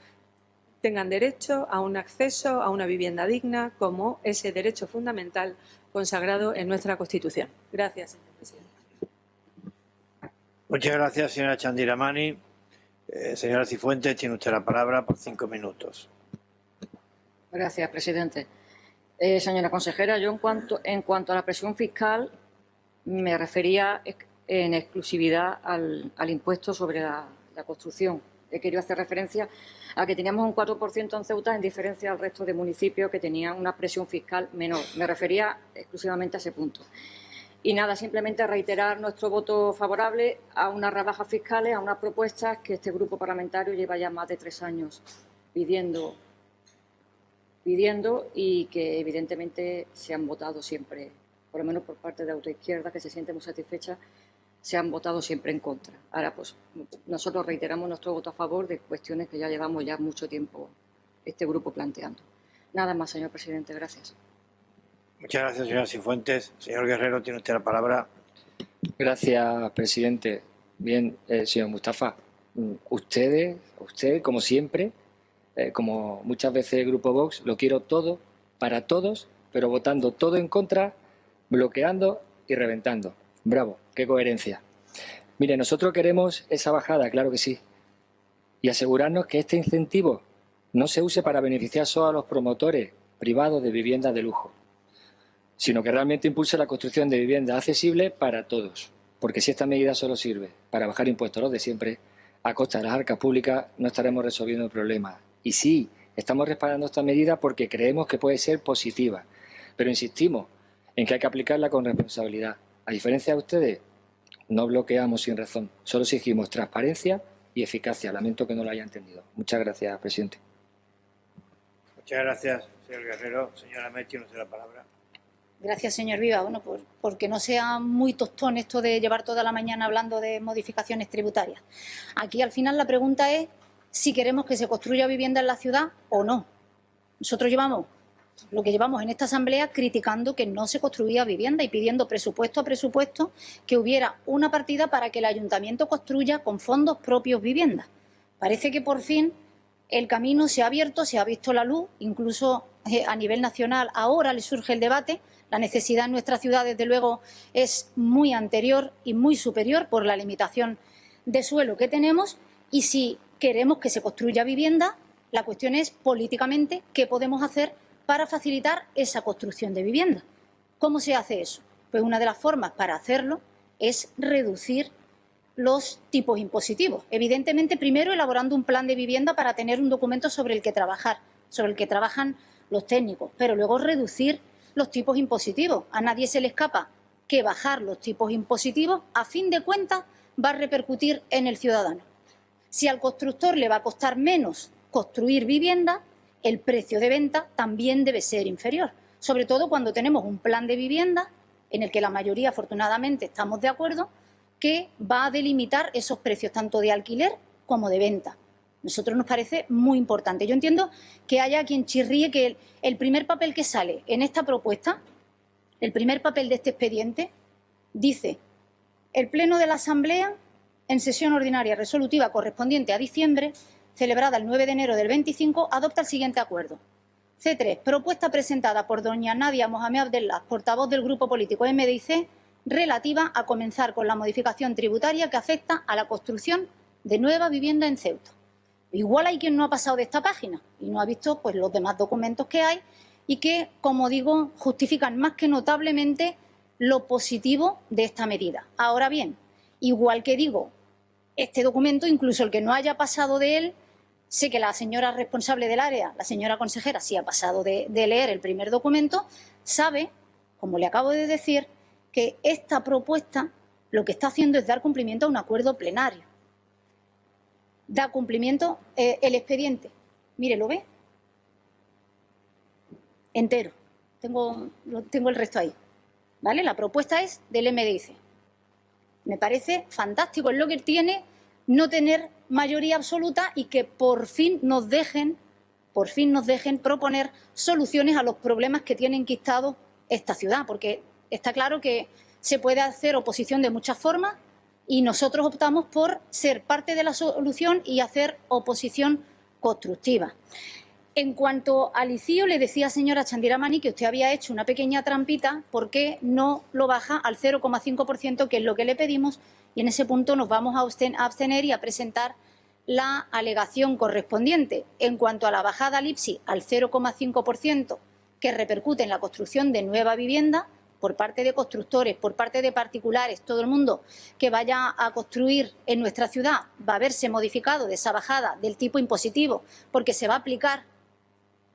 tengan derecho a un acceso a una vivienda digna como ese derecho fundamental consagrado en nuestra Constitución. Gracias, señor presidente. Muchas gracias, señora Chandiramani. Señora Cifuentes, tiene usted la palabra por 5 minutos. Gracias, presidente. Señora consejera, yo en cuanto a la presión fiscal me refería en exclusividad al impuesto sobre la construcción. He querido hacer referencia a que teníamos un 4% en Ceuta en diferencia al resto de municipios que tenían una presión fiscal menor. Me refería exclusivamente a ese punto. Y nada, simplemente reiterar nuestro voto favorable a unas rebajas fiscales, a unas propuestas que este grupo parlamentario lleva ya más de 3 años pidiendo y que evidentemente se han votado siempre, por lo menos por parte de autoizquierda, que se siente muy satisfecha, se han votado siempre en contra. Ahora, pues nosotros reiteramos nuestro voto a favor de cuestiones que ya llevamos ya mucho tiempo este grupo planteando. Nada más, señor presidente. Gracias. Muchas gracias, señora Cifuentes. Señor Guerrero, tiene usted la palabra. Gracias, presidente. Bien, señor Mustafa, usted, como siempre, como muchas veces el Grupo Vox, lo quiero todo para todos, pero votando todo en contra, bloqueando y reventando. Bravo, qué coherencia. Mire, nosotros queremos esa bajada, claro que sí, y asegurarnos que este incentivo no se use para beneficiar solo a los promotores privados de viviendas de lujo, sino que realmente impulse la construcción de viviendas accesibles para todos. Porque si esta medida solo sirve para bajar impuestos a los de siempre, a costa de las arcas públicas, no estaremos resolviendo el problema. Y sí, estamos respaldando esta medida porque creemos que puede ser positiva, pero insistimos en que hay que aplicarla con responsabilidad. A diferencia de ustedes, no bloqueamos sin razón, solo exigimos transparencia y eficacia. Lamento que no lo haya entendido. Muchas gracias, presidente. Muchas gracias, señor Guerrero. Señora Met, tiene usted la palabra. Gracias, señor Viva. Bueno, porque no sea muy tostón esto de llevar toda la mañana hablando de modificaciones tributarias. Aquí, al final, la pregunta es si queremos que se construya vivienda en la ciudad o no. Nosotros llevamos lo que llevamos en esta asamblea criticando que no se construía vivienda y pidiendo presupuesto a presupuesto que hubiera una partida para que el ayuntamiento construya con fondos propios viviendas. Parece que por fin el camino se ha abierto, se ha visto la luz, incluso a nivel nacional ahora le surge el debate. La necesidad en nuestra ciudad, desde luego, es muy anterior y muy superior por la limitación de suelo que tenemos, y si queremos que se construya vivienda, la cuestión es políticamente qué podemos hacer para facilitar esa construcción de vivienda. ¿Cómo se hace eso? Pues una de las formas para hacerlo es reducir los tipos impositivos. Evidentemente, primero elaborando un plan de vivienda para tener un documento sobre el que trabajar, sobre el que trabajan los técnicos, pero luego reducir los tipos impositivos. A nadie se le escapa que bajar los tipos impositivos, a fin de cuentas, va a repercutir en el ciudadano. Si al constructor le va a costar menos construir vivienda, el precio de venta también debe ser inferior, sobre todo cuando tenemos un plan de vivienda en el que la mayoría, afortunadamente, estamos de acuerdo, que va a delimitar esos precios tanto de alquiler como de venta. A nosotros nos parece muy importante. Yo entiendo que haya quien chirríe que el primer papel que sale en esta propuesta, el primer papel de este expediente, dice: el Pleno de la Asamblea, en sesión ordinaria resolutiva correspondiente a diciembre, celebrada el 9 de enero del 25, adopta el siguiente acuerdo. C3. Propuesta presentada por doña Nadia Mohamed Abdellah, portavoz del Grupo Político MDIC, relativa a comenzar con la modificación tributaria que afecta a la construcción de nueva vivienda en Ceuta. Igual hay quien no ha pasado de esta página y no ha visto pues los demás documentos que hay y que, como digo, justifican más que notablemente lo positivo de esta medida. Ahora bien, igual que digo, este documento, incluso el que no haya pasado de él, sé que la señora responsable del área, la señora consejera, sí ha pasado de leer el primer documento, sabe, como le acabo de decir, que esta propuesta lo que está haciendo es dar cumplimiento a un acuerdo plenario. Da cumplimiento el expediente. Mire, ¿lo ve? entero. Tengo el resto ahí. ¿Vale? La propuesta es del MDIC. Me parece fantástico, es lo que tiene no tener mayoría absoluta y que por fin nos dejen proponer soluciones a los problemas que tiene enquistado esta ciudad, porque está claro que se puede hacer oposición de muchas formas y nosotros optamos por ser parte de la solución y hacer oposición constructiva. En cuanto al ICIO, le decía, señora Chandiramani, que usted había hecho una pequeña trampita, ¿por qué no lo baja al 0,5%, que es lo que le pedimos? Y en ese punto nos vamos a abstener y a presentar la alegación correspondiente. En cuanto a la bajada al IPSI al 0,5%, que repercute en la construcción de nueva vivienda, por parte de constructores, por parte de particulares, todo el mundo que vaya a construir en nuestra ciudad va a verse modificado de esa bajada del tipo impositivo, porque se va a aplicar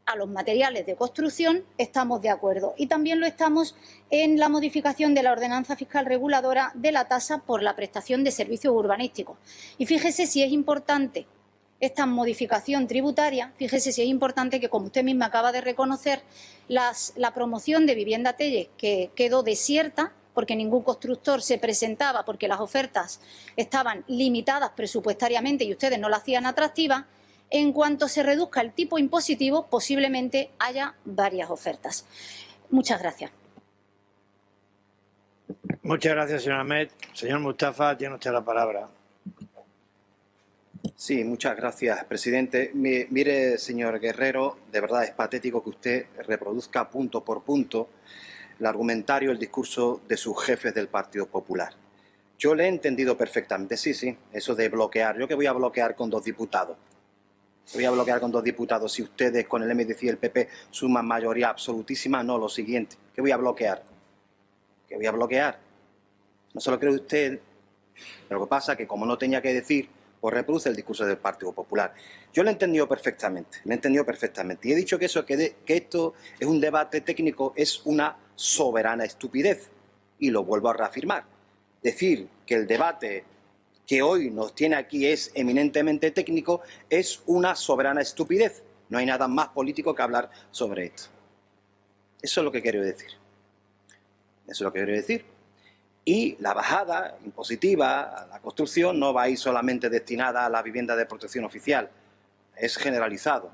a los materiales de construcción, estamos de acuerdo. Y también lo estamos en la modificación de la ordenanza fiscal reguladora de la tasa por la prestación de servicios urbanísticos. Y fíjese si es importante esta modificación tributaria, fíjese si es importante que, como usted misma acaba de reconocer, la promoción de Vivienda Tellez, que quedó desierta, porque ningún constructor se presentaba, porque las ofertas estaban limitadas presupuestariamente y ustedes no la hacían atractiva. En cuanto se reduzca el tipo impositivo, posiblemente haya varias ofertas. Muchas gracias. Muchas gracias, señor Ahmed. Señor Mustafa, tiene usted la palabra. Sí, muchas gracias, presidente. Mire, señor Guerrero, de verdad es patético que usted reproduzca punto por punto el argumentario, el discurso de sus jefes del Partido Popular. Yo le he entendido perfectamente, sí, eso de bloquear. ¿Yo qué voy a bloquear con 2 diputados? Voy a bloquear con 2 diputados si ustedes con el MDC y el PP suman mayoría absolutísima. No, lo siguiente. ¿Qué voy a bloquear? ¿Qué voy a bloquear? No se lo cree usted. Pero lo que pasa es que como no tenía que decir, pues reproduce el discurso del Partido Popular. Yo lo he entendido perfectamente. Y he dicho que esto es un debate técnico, es una soberana estupidez. Y lo vuelvo a reafirmar. Decir que el debate que hoy nos tiene aquí es eminentemente técnico, es una soberana estupidez. No hay nada más político que hablar sobre esto. Eso es lo que quiero decir. Y la bajada impositiva a la construcción no va a ir solamente destinada a la vivienda de protección oficial, es generalizado.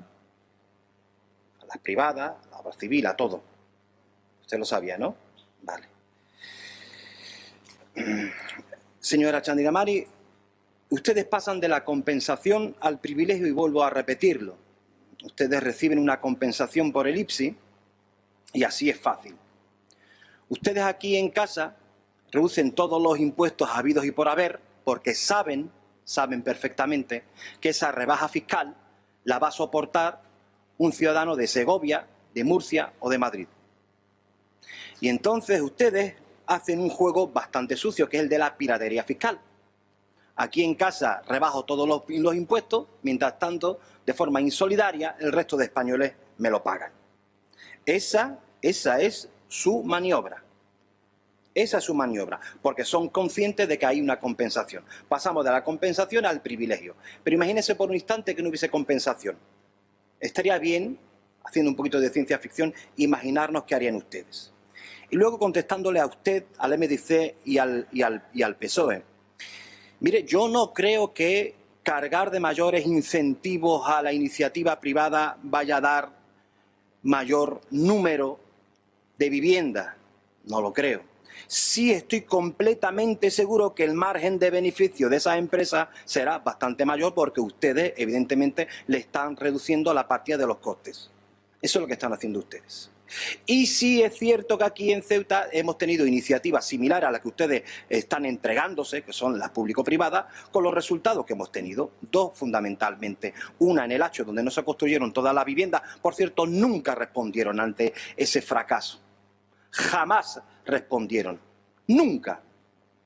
A las privadas, a la obra civil, a todo. Usted lo sabía, ¿no? Vale. Señora Chandiramani, ustedes pasan de la compensación al privilegio y vuelvo a repetirlo. Ustedes reciben una compensación por el IPSI y así es fácil. Ustedes aquí en casa reducen todos los impuestos habidos y por haber porque saben perfectamente que esa rebaja fiscal la va a soportar un ciudadano de Segovia, de Murcia o de Madrid. Y entonces ustedes hacen un juego bastante sucio, que es el de la piratería fiscal. Aquí en casa rebajo todos los impuestos, mientras tanto, de forma insolidaria, el resto de españoles me lo pagan. Esa es su maniobra. Porque son conscientes de que hay una compensación. Pasamos de la compensación al privilegio. Pero imagínense por un instante que no hubiese compensación. Estaría bien, haciendo un poquito de ciencia ficción, imaginarnos qué harían ustedes. Y luego contestándole a usted, al MDC y al PSOE. Mire, yo no creo que cargar de mayores incentivos a la iniciativa privada vaya a dar mayor número de viviendas. No lo creo. Sí estoy completamente seguro que el margen de beneficio de esas empresas será bastante mayor porque ustedes, evidentemente, le están reduciendo la partida de los costes. Eso es lo que están haciendo ustedes. Y sí es cierto que aquí en Ceuta hemos tenido iniciativas similares a las que ustedes están entregándose, que son las público-privadas, con los resultados que hemos tenido. 2 fundamentalmente. Una en el Hacho, donde no se construyeron todas las viviendas. Por cierto, nunca respondieron ante ese fracaso. Jamás respondieron. Nunca.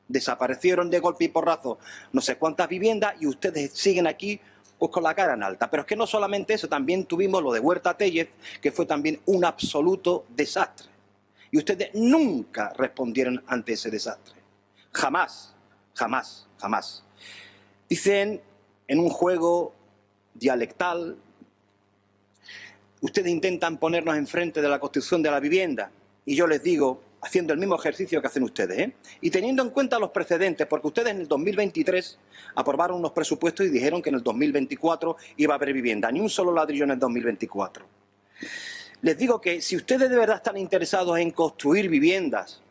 Desaparecieron de golpe y porrazo no sé cuántas viviendas y ustedes siguen aquí pues con la cara en alta. Pero es que no solamente eso, también tuvimos lo de Huerta Tellez, que fue también un absoluto desastre. Y ustedes nunca respondieron ante ese desastre. Jamás, jamás, jamás. Dicen en un juego dialectal, ustedes intentan ponernos enfrente de la construcción de la vivienda. Y yo les digo, haciendo el mismo ejercicio que hacen ustedes, y teniendo en cuenta los precedentes, porque ustedes en el 2023 aprobaron unos presupuestos y dijeron que en el 2024 iba a haber vivienda, ni un solo ladrillo en el 2024. Les digo que si ustedes de verdad están interesados en construir viviendas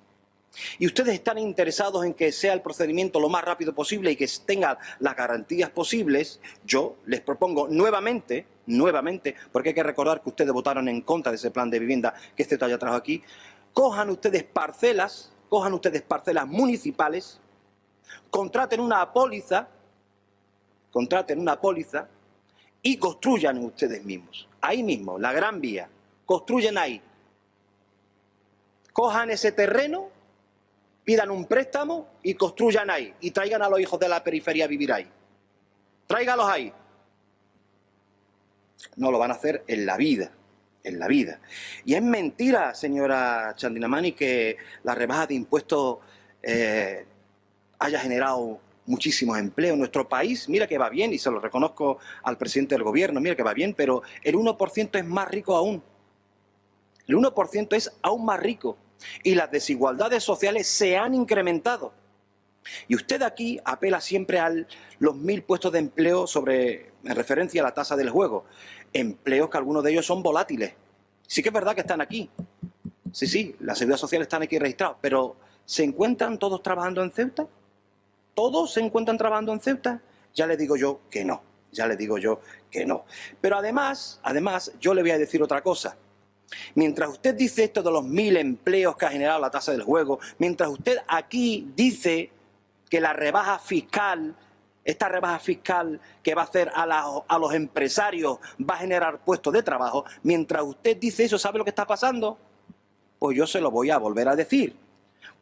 y ustedes están interesados en que sea el procedimiento lo más rápido posible y que tenga las garantías posibles, yo les propongo nuevamente, porque hay que recordar que ustedes votaron en contra de ese plan de vivienda que este ya trajo aquí, cojan ustedes parcelas municipales, contraten una póliza y construyan ustedes mismos. Ahí mismo, la Gran Vía, construyen ahí. Cojan ese terreno, pidan un préstamo y construyan ahí. Y traigan a los hijos de la periferia a vivir ahí. Tráigalos ahí. No lo van a hacer en la vida. Y es mentira, señora Chandiramani, que la rebaja de impuestos haya generado muchísimos empleos en nuestro país. Mira que va bien, y se lo reconozco al presidente del gobierno, mira que va bien, pero el 1% es más rico aún. El 1% es aún más rico. Y las desigualdades sociales se han incrementado. Y usted aquí apela siempre a los 1000 puestos de empleo en referencia a la tasa del juego. Empleos que algunos de ellos son volátiles. Sí que es verdad que están aquí. Sí, la seguridad social están aquí registrados. Pero ¿se encuentran todos trabajando en Ceuta? ¿Todos se encuentran trabajando en Ceuta? Ya le digo yo que no. Pero además, yo le voy a decir otra cosa. Mientras usted dice esto de los 1000 empleos que ha generado la tasa del juego, mientras usted aquí dice que la rebaja fiscal, esta rebaja fiscal que va a hacer a los empresarios va a generar puestos de trabajo, mientras usted dice eso, ¿sabe lo que está pasando? Pues yo se lo voy a volver a decir.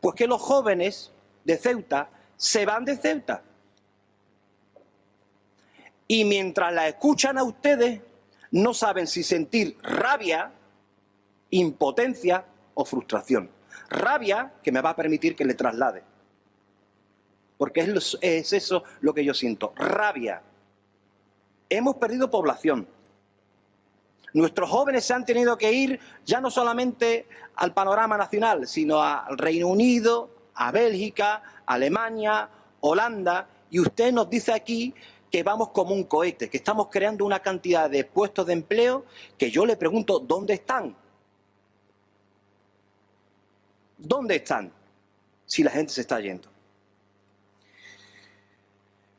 Pues que los jóvenes de Ceuta se van de Ceuta. Y mientras la escuchan a ustedes, no saben si sentir rabia, impotencia o frustración. Rabia que me va a permitir que le traslade. Porque es eso lo que yo siento. Rabia. Hemos perdido población. Nuestros jóvenes se han tenido que ir ya no solamente al panorama nacional, sino al Reino Unido, a Bélgica, Alemania, Holanda. Y usted nos dice aquí que vamos como un cohete, que estamos creando una cantidad de puestos de empleo que yo le pregunto, ¿dónde están? ¿Dónde están si la gente se está yendo?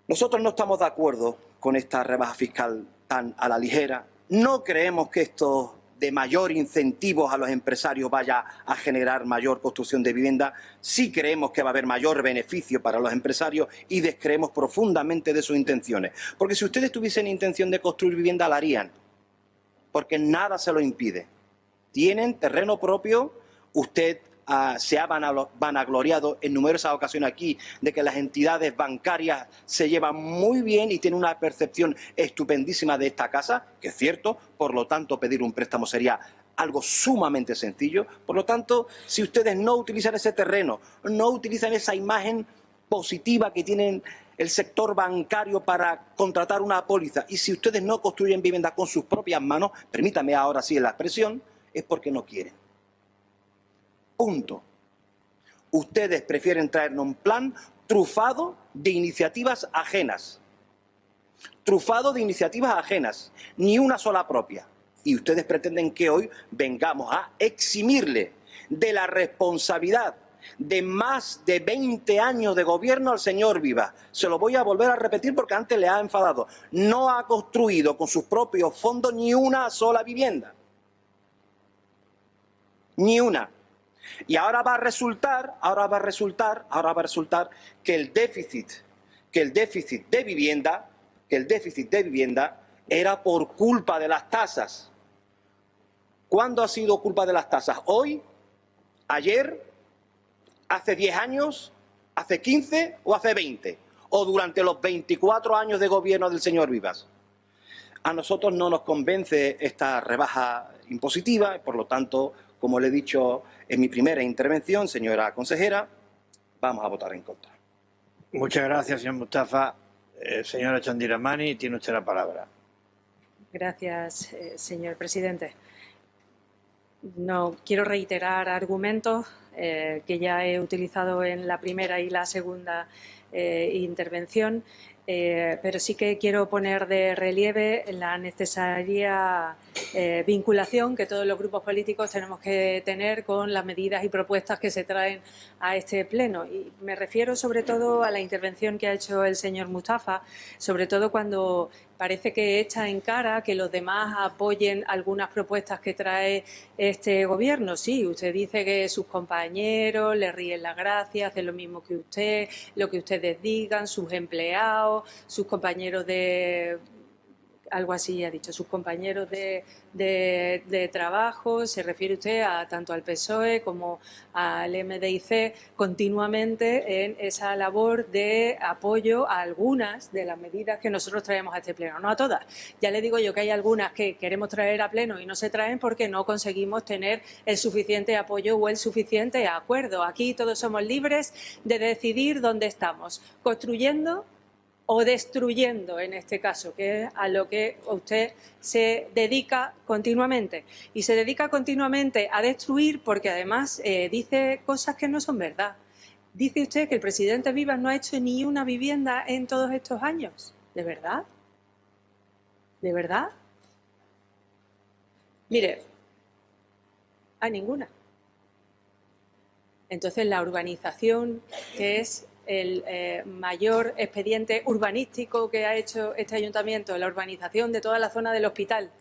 Nosotros no estamos de acuerdo con esta rebaja fiscal tan a la ligera. No creemos que esto de mayor incentivos a los empresarios vaya a generar mayor construcción de vivienda. Sí creemos que va a haber mayor beneficio para los empresarios y descreemos profundamente de sus intenciones. Porque si ustedes tuviesen intención de construir vivienda, la harían. Porque nada se lo impide. Tienen terreno propio, usted se ha vanagloriado en numerosas ocasiones aquí de que las entidades bancarias se llevan muy bien y tienen una percepción estupendísima de esta casa, que es cierto, por lo tanto pedir un préstamo sería algo sumamente sencillo. Por lo tanto, si ustedes no utilizan ese terreno, no utilizan esa imagen positiva que tienen el sector bancario para contratar una póliza, y si ustedes no construyen vivienda con sus propias manos, permítame ahora sí la expresión, es porque no quieren. Punto. Ustedes prefieren traernos un plan trufado de iniciativas ajenas. Trufado de iniciativas ajenas. Ni una sola propia. Y ustedes pretenden que hoy vengamos a eximirle de la responsabilidad de más de 20 años de gobierno al señor Vivas. Se lo voy a volver a repetir porque antes le ha enfadado. No ha construido con sus propios fondos ni una sola vivienda. Ni una. Y ahora va a resultar que el déficit de vivienda era por culpa de las tasas. ¿Cuándo ha sido culpa de las tasas? ¿Hoy? ¿Ayer? ¿Hace 10 años? ¿Hace 15 o hace 20? ¿O durante los 24 años de gobierno del señor Vivas? A nosotros no nos convence esta rebaja impositiva, y por lo tanto, como le he dicho en mi primera intervención, señora consejera, vamos a votar en contra. Muchas gracias, señor Mustafa. Señora Chandiramani, tiene usted la palabra. Gracias, señor presidente. No quiero reiterar argumentos que ya he utilizado en la primera y la segunda intervención, pero sí que quiero poner de relieve la necesaria vinculación que todos los grupos políticos tenemos que tener con las medidas y propuestas que se traen a este pleno. Y me refiero sobre todo a la intervención que ha hecho el señor Mustafa, sobre todo cuando parece que echa en cara que los demás apoyen algunas propuestas que trae este Gobierno. Sí, usted dice que sus compañeros le ríen la gracia, hacen lo mismo que usted, lo que ustedes digan, sus empleados, sus compañeros de... algo así ha dicho, sus compañeros de trabajo, se refiere usted a tanto al PSOE como al MDIC continuamente en esa labor de apoyo a algunas de las medidas que nosotros traemos a este pleno, no a todas. Ya le digo yo que hay algunas que queremos traer a pleno y no se traen porque no conseguimos tener el suficiente apoyo o el suficiente acuerdo. Aquí todos somos libres de decidir dónde estamos, construyendo o destruyendo, en este caso, que es a lo que usted se dedica continuamente. Y se dedica continuamente a destruir porque además dice cosas que no son verdad. Dice usted que el presidente Vivas no ha hecho ni una vivienda en todos estos años. ¿De verdad? ¿De verdad? Mire, a ninguna. Entonces la urbanización, que es el mayor expediente urbanístico que ha hecho este ayuntamiento, la urbanización de toda la zona del hospital,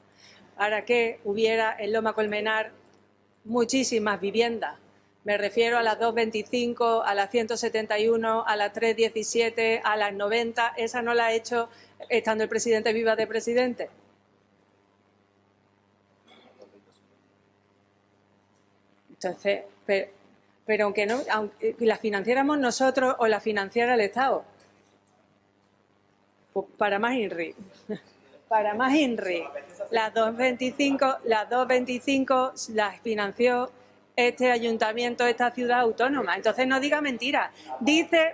para que hubiera en Loma Colmenar muchísimas viviendas. Me refiero a las 225, a las 171, a las 317, a las 90. Esa no la ha hecho estando el presidente Vivas de presidente. Entonces, pero aunque la financiáramos nosotros o la financiara el Estado, pues para más INRI. Para más INRI. Las 225 las financió este ayuntamiento, esta ciudad autónoma. Entonces no diga mentiras. Dice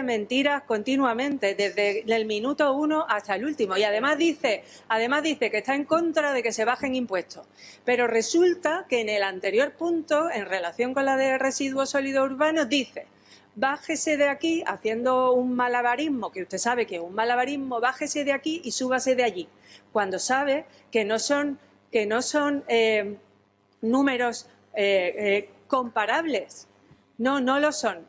mentiras continuamente, desde el minuto 1 hasta el último. Y además dice que está en contra de que se bajen impuestos. Pero resulta que en el anterior punto, en relación con la de residuos sólidos urbanos, dice: bájese de aquí, haciendo un malabarismo, que usted sabe que es un malabarismo, bájese de aquí y súbase de allí. Cuando sabe que no son números comparables. No lo son.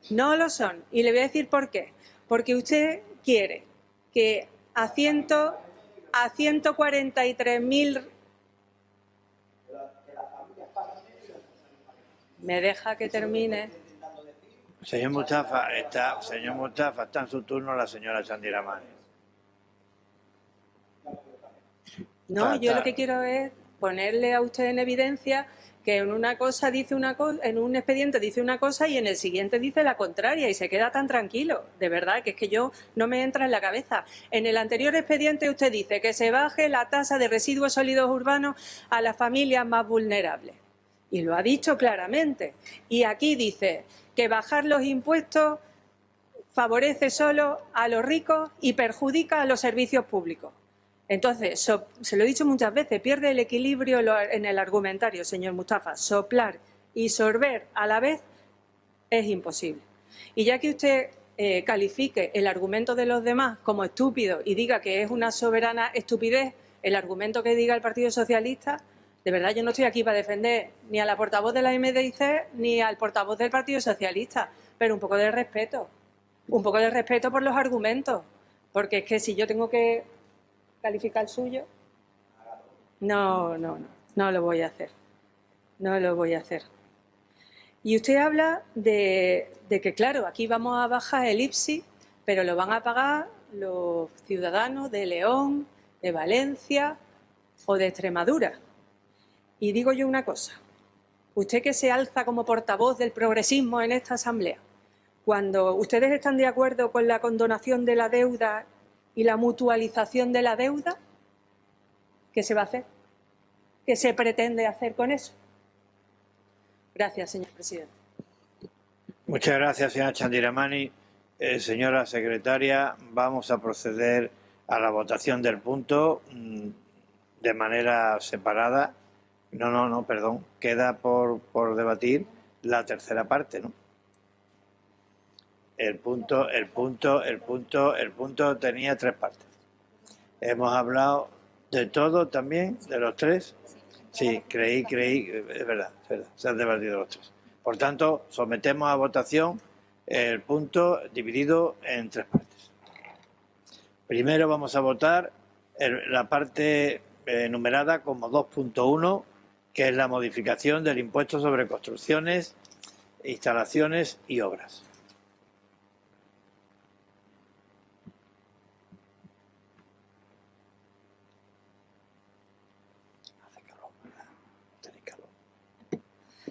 No lo son. Y le voy a decir por qué. Porque usted quiere que a 143.000... ¿Me deja que termine? Señor Mustafa, está en su turno la señora Chandira Mani. No, yo lo que quiero es ponerle a usted en evidencia que en una cosa dice una cosa, en un expediente dice una cosa y en el siguiente dice la contraria y se queda tan tranquilo. De verdad, que es que yo no me entra en la cabeza. En el anterior expediente usted dice que se baje la tasa de residuos sólidos urbanos a las familias más vulnerables. Y lo ha dicho claramente. Y aquí dice que bajar los impuestos favorece solo a los ricos y perjudica a los servicios públicos. Entonces, se lo he dicho muchas veces, pierde el equilibrio en el argumentario, señor Mustafa. Soplar y sorber a la vez es imposible. Y ya que usted califique el argumento de los demás como estúpido y diga que es una soberana estupidez el argumento que diga el Partido Socialista, de verdad yo no estoy aquí para defender ni a la portavoz de la MDIC ni al portavoz del Partido Socialista, pero un poco de respeto por los argumentos, porque es que si yo tengo que calificar el suyo, no lo voy a hacer. No lo voy a hacer. Y usted habla de que, claro, aquí vamos a bajar el IPSI, pero lo van a pagar los ciudadanos de León, de Valencia o de Extremadura. Y digo yo una cosa, usted que se alza como portavoz del progresismo en esta asamblea, cuando ustedes están de acuerdo con la condonación de la deuda y la mutualización de la deuda, ¿qué se va a hacer? ¿Qué se pretende hacer con eso? Gracias, señor presidente. Muchas gracias, señora Chandira Mani. Señora secretaria, vamos a proceder a la votación del punto de manera separada. No, perdón. Queda por debatir la tercera parte, ¿no? El punto tenía tres partes. Hemos hablado de todo también, de los tres. Sí, creí, es verdad, se han debatido los tres. Por tanto, sometemos a votación el punto dividido en tres partes. Primero vamos a votar la parte enumerada como 2.1, que es la modificación del impuesto sobre construcciones, instalaciones y obras.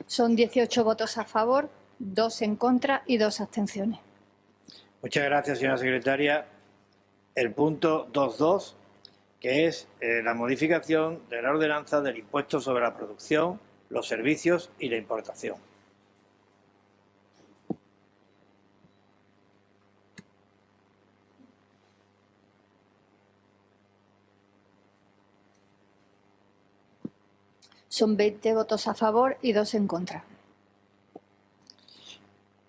Son 18 votos a favor, 2 en contra y 2 abstenciones. Muchas gracias, señora secretaria. El punto 2.2, que es la modificación de la ordenanza del impuesto sobre la producción, los servicios y la importación. Son 20 votos a favor y 2 en contra.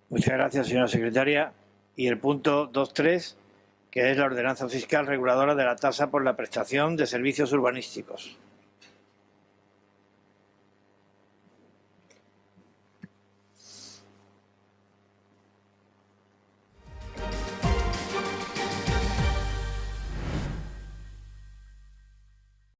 Muchas gracias, señora secretaria. Y el punto 2.3, que es la ordenanza fiscal reguladora de la tasa por la prestación de servicios urbanísticos.